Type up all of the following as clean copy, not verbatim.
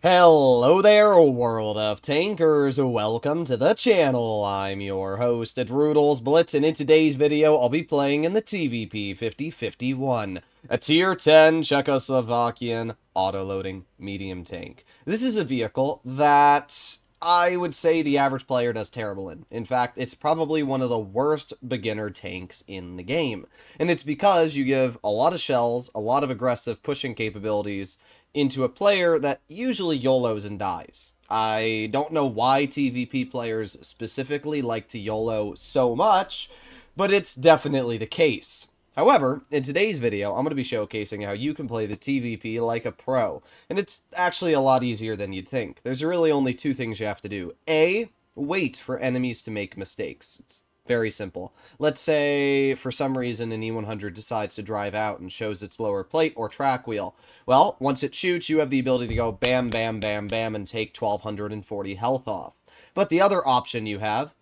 Hello there, world of tankers. Welcome to the channel. I'm your host, Drudels Blitz, and in today's video, I'll be playing in the TVP 5051, a Tier 10 Czechoslovakian auto-loading medium tank. This is a vehicle that I would say the average player does terrible in. In fact, it's probably one of the worst beginner tanks in the game. And it's because you give a lot of shells, a lot of aggressive pushing capabilities, into a player that usually YOLOs and dies. I don't know why TVP players specifically like to YOLO so much, but it's definitely the case. However, in today's video, I'm going to be showcasing how you can play the TVP like a pro, and it's actually a lot easier than you'd think. There's really only two things you have to do. A, wait for enemies to make mistakes. It's very simple. Let's say, for some reason, an E100 decides to drive out and shows its lower plate or track wheel. Well, once it shoots, you have the ability to go bam, bam, bam, bam, and take 1,240 health off. But the other option you have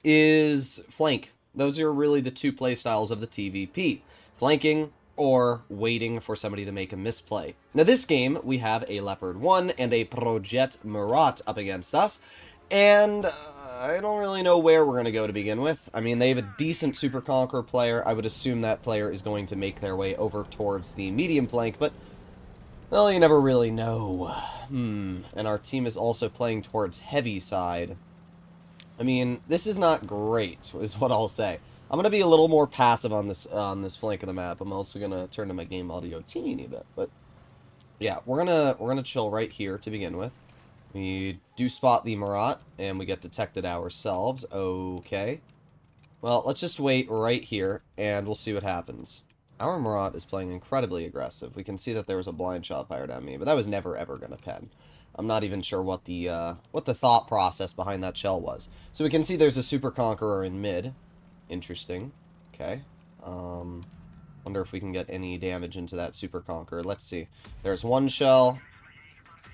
is flank. Those are really the two playstyles of the TVP. Flanking or waiting for somebody to make a misplay. Now this game, we have a Leopard 1 and a Projet Murat up against us, and I don't really know where we're going to go to begin with. I mean, they have a decent Super Conqueror player. I would assume that player is going to make their way over towards the medium flank, but, well, you never really know. And our team is also playing towards heavy side. I mean, this is not great, is what I'll say. I'm going to be a little more passive on this flank of the map. I'm also going to turn to my game audio a teeny bit, but yeah, we're gonna chill right here to begin with. We do spot the Murat, and we get detected ourselves. Okay. Well, let's just wait right here, and we'll see what happens. Our Murat is playing incredibly aggressive. We can see that there was a blind shot fired at me, but that was never ever going to pen. I'm not even sure what the thought process behind that shell was. So we can see there's a Super Conqueror in mid. Interesting. Okay. Wonder if we can get any damage into that Super Conqueror. Let's see. There's one shell.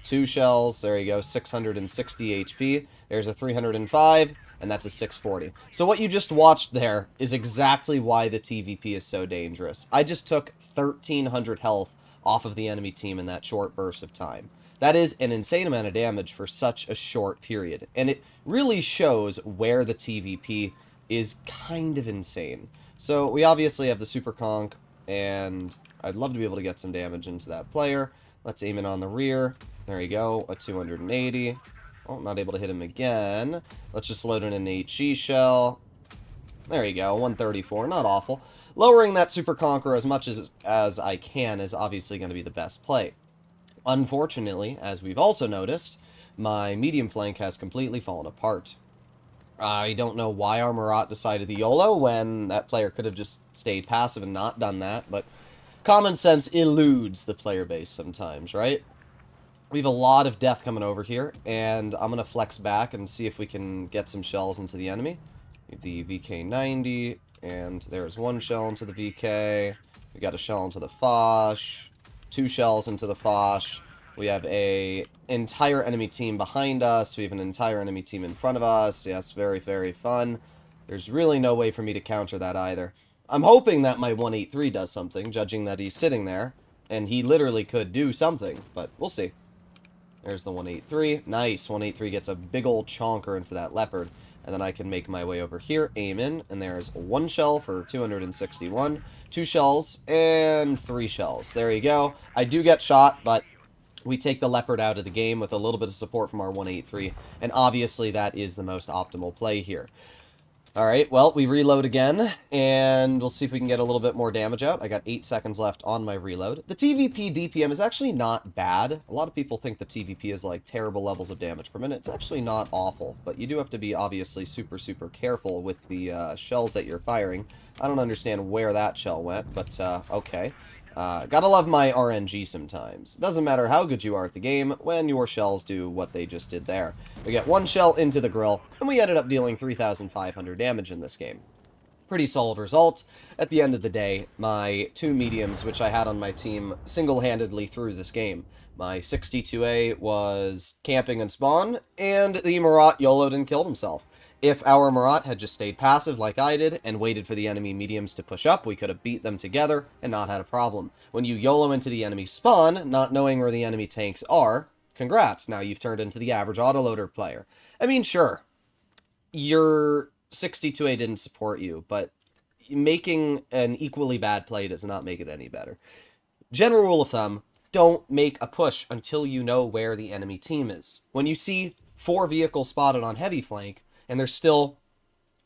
Two shells, there you go, 660 HP. There's a 305, and that's a 640. So what you just watched there is exactly why the TVP is so dangerous. I just took 1,300 health off of the enemy team in that short burst of time. That is an insane amount of damage for such a short period, and it really shows where the TVP is kind of insane. So we obviously have the Super Conk, and I'd love to be able to get some damage into that player. Let's aim it on the rear. There you go, a 280. Oh, not able to hit him again. Let's just load in an HE shell. There you go, 134, not awful. Lowering that Super Conqueror as much as I can is obviously going to be the best play. Unfortunately, as we've also noticed, my medium flank has completely fallen apart. I don't know why our Murat decided to YOLO when that player could have just stayed passive and not done that, but common sense eludes the player base sometimes, right? We have a lot of death coming over here, and I'm going to flex back and see if we can get some shells into the enemy. We have the VK-90, and there's one shell into the VK. We got a shell into the Foch, two shells into the Foch. We have a entire enemy team behind us. We have an entire enemy team in front of us. Yes, very, very fun. There's really no way for me to counter that either. I'm hoping that my 183 does something, judging that he's sitting there, and he literally could do something, but we'll see. There's the 183. Nice. 183 gets a big old chonker into that Leopard. And then I can make my way over here, aim in, and there's one shell for 261, two shells, and three shells. There you go. I do get shot, but we take the Leopard out of the game with a little bit of support from our 183, and obviously that is the most optimal play here. Alright, well, we reload again, and we'll see if we can get a little bit more damage out. I got 8 seconds left on my reload. The TVP DPM is actually not bad. A lot of people think the TVP is like terrible levels of damage per minute. It's actually not awful, but you do have to be obviously super, super careful with the shells that you're firing. I don't understand where that shell went, but okay. Gotta love my RNG sometimes. Doesn't matter how good you are at the game when your shells do what they just did there. We get one shell into the grill, and we ended up dealing 3,500 damage in this game. Pretty solid result. At the end of the day, my two mediums, which I had on my team single-handedly through this game. My 62A was camping and spawn, and the Murat YOLO'd and killed himself. If our Murat had just stayed passive like I did and waited for the enemy mediums to push up, we could have beat them together and not had a problem. When you YOLO into the enemy spawn, not knowing where the enemy tanks are, congrats, now you've turned into the average autoloader player. I mean, sure, your 62A didn't support you, but making an equally bad play does not make it any better. General rule of thumb, don't make a push until you know where the enemy team is. When you see 4 vehicles spotted on heavy flank, and there's still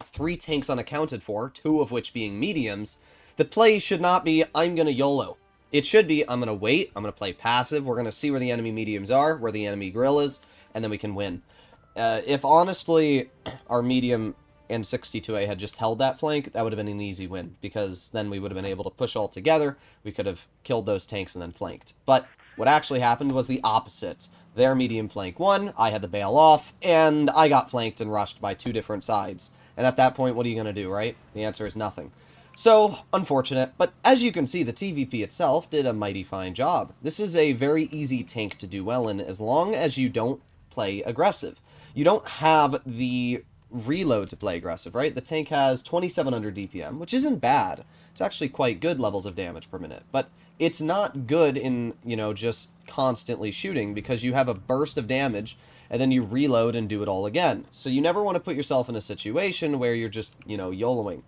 3 tanks unaccounted for, 2 of which being mediums, the play should not be, I'm going to YOLO. It should be, I'm going to wait, I'm going to play passive, we're going to see where the enemy mediums are, where the enemy grill is, and then we can win. If honestly our medium and 62A had just held that flank, that would have been an easy win, because then we would have been able to push all together, we could have killed those tanks and then flanked. But what actually happened was the opposite. Their medium flank won, I had to bail off, and I got flanked and rushed by 2 different sides. And at that point, what are you going to do, right? The answer is nothing. So, unfortunate, but as you can see, the TVP itself did a mighty fine job. This is a very easy tank to do well in, as long as you don't play aggressive. You don't have the reload to play aggressive, right? The tank has 2700 DPM, which isn't bad. It's actually quite good levels of damage per minute, but it's not good in, you know, just constantly shooting, because you have a burst of damage, and then you reload and do it all again. So you never want to put yourself in a situation where you're just, you know, YOLOing.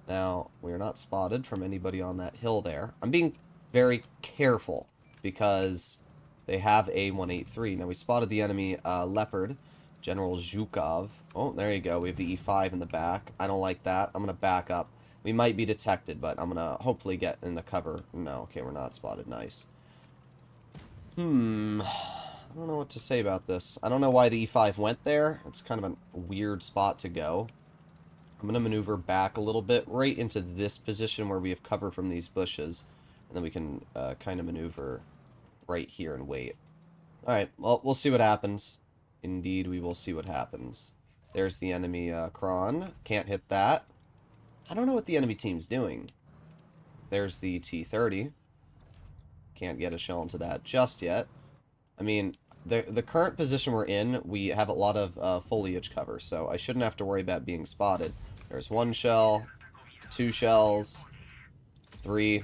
Now, we're not spotted from anybody on that hill there. I'm being very careful, because they have a 183. Now, we spotted the enemy Leopard, General Zhukov. Oh, there you go. We have the E5 in the back. I don't like that. I'm going to back up. We might be detected, but I'm going to hopefully get in the cover. No, okay, we're not spotted. Nice. I don't know what to say about this. I don't know why the E5 went there. It's kind of a weird spot to go. I'm going to maneuver back a little bit, right into this position where we have cover from these bushes. And then we can kind of maneuver right here and wait. Alright, well, we'll see what happens. Indeed, we will see what happens. There's the enemy Kron. Can't hit that. I don't know what the enemy team's doing. There's the T-30. Can't get a shell into that just yet. I mean, the current position we're in, we have a lot of foliage cover, so I shouldn't have to worry about being spotted. There's 1 shell, 2 shells, 3,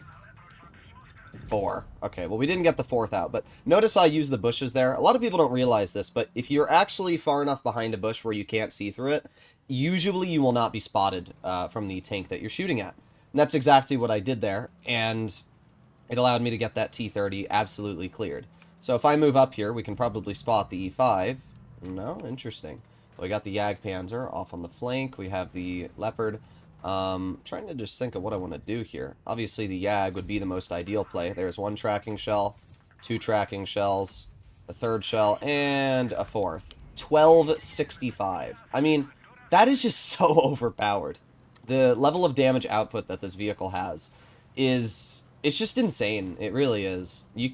4. Okay, well, we didn't get the 4th out, but notice I use the bushes there. A lot of people don't realize this, but if you're actually far enough behind a bush where you can't see through it, usually you will not be spotted from the tank that you're shooting at. And that's exactly what I did there, and it allowed me to get that T-30 absolutely cleared. So if I move up here, we can probably spot the E5. No? Interesting. Well, we got the Jagdpanzer off on the flank. We have the Leopard. Trying to just think of what I want to do here. Obviously, the Jag would be the most ideal play. There's 1 tracking shell, 2 tracking shells, a 3rd shell, and a 4th. 1265. I mean, that is just so overpowered. The level of damage output that this vehicle has is... it's just insane. It really is. You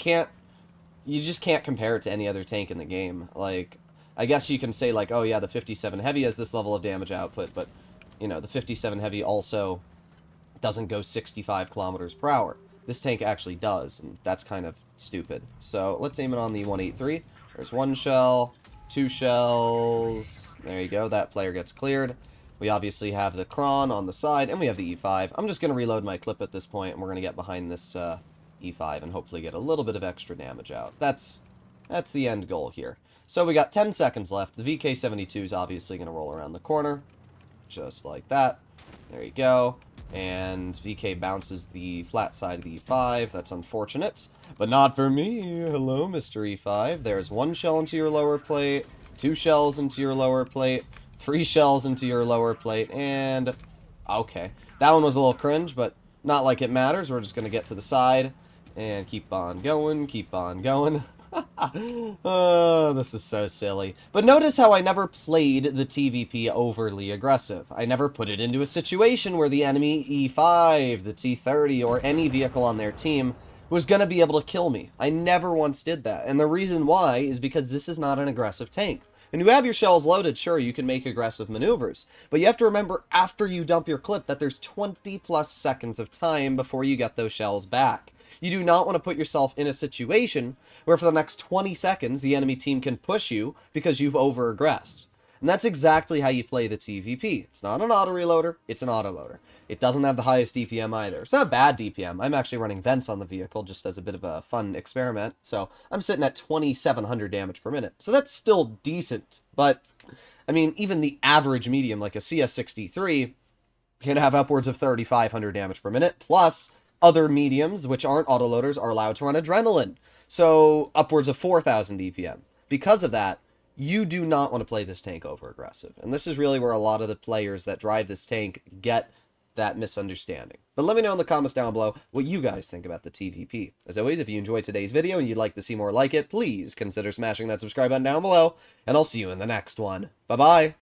just can't compare it to any other tank in the game. Like, I guess you can say, like, oh yeah, the 57 Heavy has this level of damage output, but, you know, the 57 Heavy also doesn't go 65 kilometers per hour. This tank actually does, and that's kind of stupid. So, let's aim it on the 183. There's 1 shell, 2 shells. There you go, that player gets cleared. We obviously have the Kron on the side, and we have the E5. I'm just going to reload my clip at this point, and we're going to get behind this E5 and hopefully get a little bit of extra damage out. That's the end goal here. So we got 10 seconds left. The VK-72 is obviously going to roll around the corner, just like that. There you go. And VK bounces the flat side of the E5. That's unfortunate, but not for me. Hello, Mr. E5. There's 1 shell into your lower plate, 2 shells into your lower plate, 3 shells into your lower plate, and... okay. That one was a little cringe, but not like it matters. We're just going to get to the side and keep on going, keep on going. Oh, this is so silly. But notice how I never played the TVP overly aggressive. I never put it into a situation where the enemy E5, the T-30, or any vehicle on their team was going to be able to kill me. I never once did that. And the reason why is because this is not an aggressive tank. When you have your shells loaded, sure, you can make aggressive maneuvers. But you have to remember, after you dump your clip, that there's 20+ seconds of time before you get those shells back. You do not want to put yourself in a situation where for the next 20 seconds, the enemy team can push you because you've over-aggressed. And that's exactly how you play the TVP. It's not an auto-reloader, it's an autoloader. It doesn't have the highest DPM either. It's not bad DPM. I'm actually running vents on the vehicle just as a bit of a fun experiment. So I'm sitting at 2,700 damage per minute. So that's still decent. But, I mean, even the average medium, like a CS63, can have upwards of 3,500 damage per minute. Plus, other mediums, which aren't autoloaders, are allowed to run adrenaline. So upwards of 4,000 DPM. Because of that, you do not want to play this tank over aggressive. And this is really where a lot of the players that drive this tank get that misunderstanding. But let me know in the comments down below what you guys think about the TVP. As always, if you enjoyed today's video and you'd like to see more like it, please consider smashing that subscribe button down below, and I'll see you in the next one. Bye-bye!